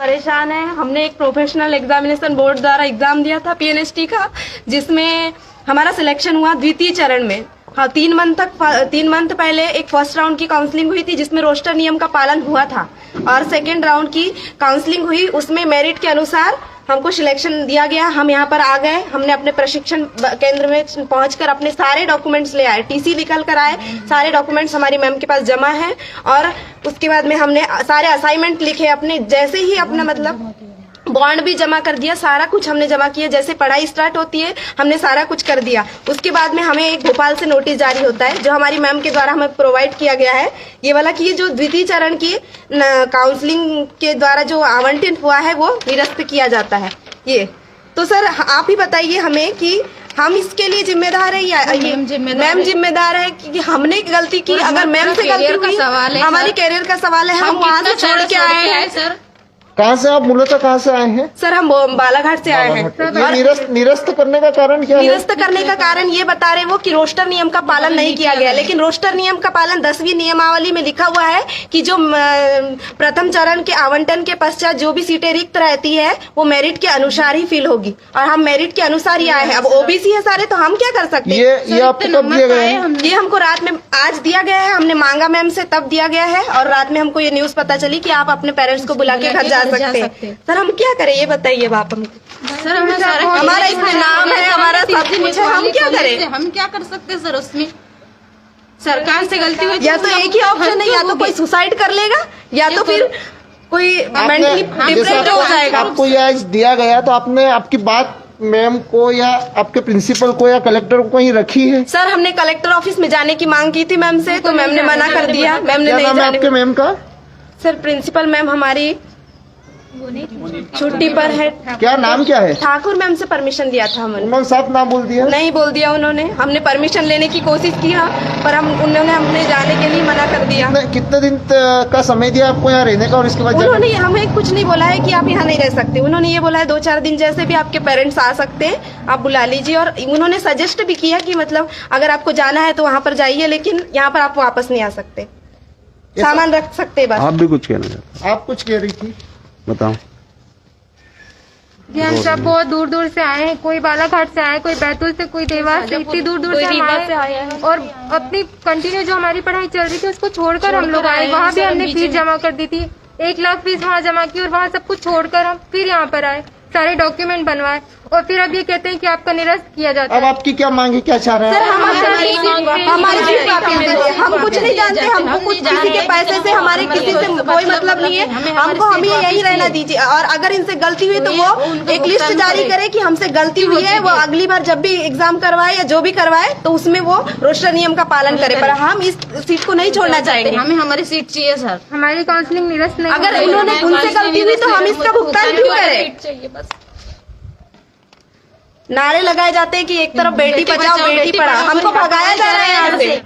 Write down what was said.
परेशान है। हमने एक प्रोफेशनल एग्जामिनेशन बोर्ड द्वारा एग्जाम दिया था पीएनएसटी का, जिसमें हमारा सिलेक्शन हुआ द्वितीय चरण में। हाँ, 3 मंथ पहले एक फर्स्ट राउंड की काउंसलिंग हुई थी जिसमें रोस्टर नियम का पालन हुआ था, और सेकेंड राउंड की काउंसलिंग हुई, उसमें मेरिट के अनुसार हमको सिलेक्शन दिया गया। हम यहाँ पर आ गए, हमने अपने प्रशिक्षण केंद्र में पहुंचकर अपने सारे डॉक्यूमेंट्स ले आए, टीसी निकल कर आए, सारे डॉक्यूमेंट्स हमारी मैम के पास जमा है। और उसके बाद में हमने सारे असाइनमेंट लिखे अपने, जैसे ही अपना मतलब बॉन्ड भी जमा कर दिया, सारा कुछ हमने जमा किया। जैसे पढ़ाई स्टार्ट होती है हमने सारा कुछ कर दिया। उसके बाद में हमें एक भोपाल से नोटिस जारी होता है जो हमारी मैम के द्वारा हमें प्रोवाइड किया गया है, ये वाला कि जो द्वितीय चरण की काउंसलिंग के द्वारा जो आवंटित हुआ है वो निरस्त किया जाता है। ये तो सर आप ही बताइए हमें कि हम इसके लिए जिम्मेदार है या ये मैम जिम्मेदार है कि हमने गलती की? अगर मैम से गलती हुई, हमारी कैरियर का सवाल है, हम वहाँ से छोड़ के आए हैं। सर कहाँ से आप मूलतः कहाँ से आए हैं? सर हम बालाघाट से आए हैं। ये निरस्त करने का कारण क्या है? निरस्त करने का कारण ये बता रहे वो कि रोस्टर नियम का पालन नहीं किया गया, लेकिन रोस्टर नियम का पालन 10वीं नियमावली में लिखा हुआ है कि जो प्रथम चरण के आवंटन के पश्चात जो भी सीटें रिक्त रहती है वो मेरिट के अनुसार ही फिल होगी, और हम मेरिट के अनुसार ही आए हैं। अब ओबीसी है सारे, तो हम क्या कर सकते हैं? ये आपको कब दिया गया है? ये हमको रात में आज दिया गया है, हमने मांगा मैम से तब दिया गया है, और रात में हमको ये न्यूज पता चली कि आप अपने पेरेंट्स को बुला के घर जा सकते हैं। सर हम क्या करें ये बताइए आप हमको। सर हमारा इसमें नाम है, हमारा सब कुछ है, हम क्या करें? हम क्या कर सकते हैं सर? उसमें सरकार से गलती हुई या तो एक ही ऑप्शन है, या तो कोई सुसाइड कर लेगा या तो फिर कोई मेंटली डिप्रेस्ड हो जाएगा। आपको यह दिया गया तो आपने आपकी बात मैम को या आपके प्रिंसिपल को या कलेक्टर को कहीं रखी है? सर हमने कलेक्टर ऑफिस में जाने की मांग की थी मैम से, तो मैम ने मना कर दिया। मैम ने नहीं जाने। आपके मैम का? सर प्रिंसिपल मैम हमारी छुट्टी पर है। क्या नाम क्या है? ठाकुर मैम से परमिशन दिया था हमने। उन्होंने साफ नाम बोल दिया? नहीं बोल दिया उन्होंने, हमने परमिशन लेने की कोशिश की पर उन्होंने हमने जाने के लिए मना कर दिया। कितने दिन का समय दिया आपको यहाँ रहने का, और इसके बाद? उन्होंने हमें कुछ नहीं बोला है कि आप यहाँ नहीं रह सकते। उन्होंने ये बोला है 2-4 दिन जैसे भी आपके पेरेंट्स आ सकते हैं, आप बुला लीजिए। और उन्होंने सजेस्ट भी किया कि मतलब अगर आपको जाना है तो वहाँ पर जाइए, लेकिन यहाँ पर आप वापस नहीं आ सकते, सामान रख सकते बस। आप भी कुछ कहना? आप कुछ कह रही थी, बताओ। हम सब बहुत दूर दूर से आए हैं, कोई बालाघाट से आए, कोई बैतूल से, कोई देवास से, इतनी दूर दूर से हम आए हैं। और अपनी कंटिन्यू जो हमारी पढ़ाई चल रही थी उसको छोड़कर हम लोग आए। वहाँ भी हमने फीस जमा कर दी थी, 1 लाख फीस वहाँ जमा की, और वहाँ सब कुछ छोड़कर हम फिर यहाँ पर आए, सारे डॉक्यूमेंट बनवाए, और फिर अब ये कहते हैं कि आपका निरस्त किया जाता है। अब आपकी क्या मांग है, क्या चाह रहे हैं? सर हम कुछ नहीं जानते, हमको कुछ किसी के पैसे से, हमारे किसी से कोई मतलब नहीं है। हमको हमें यही रहना दीजिए, और अगर इनसे गलती हुई तो वो एक लिस्ट जारी करे कि हमसे गलती हुई है, वो अगली बार जब भी एग्जाम करवाए या जो भी करवाए तो उसमें वो रोस्टर नियम का पालन करे। पर हम इस सीट को नहीं छोड़ना चाहेंगे, हमें हमारी सीट चाहिए सर। हमारी काउंसलिंग निरस्त नहीं। अगर उन्होंने उनसे गलती हुई तो हम इसका भुगतान क्यों करें? नारे लगाए जाते हैं कि एक तरफ बेटी बचाओ बेटी पढ़ाओ, हमको भगाया जा रहा है यहाँ से।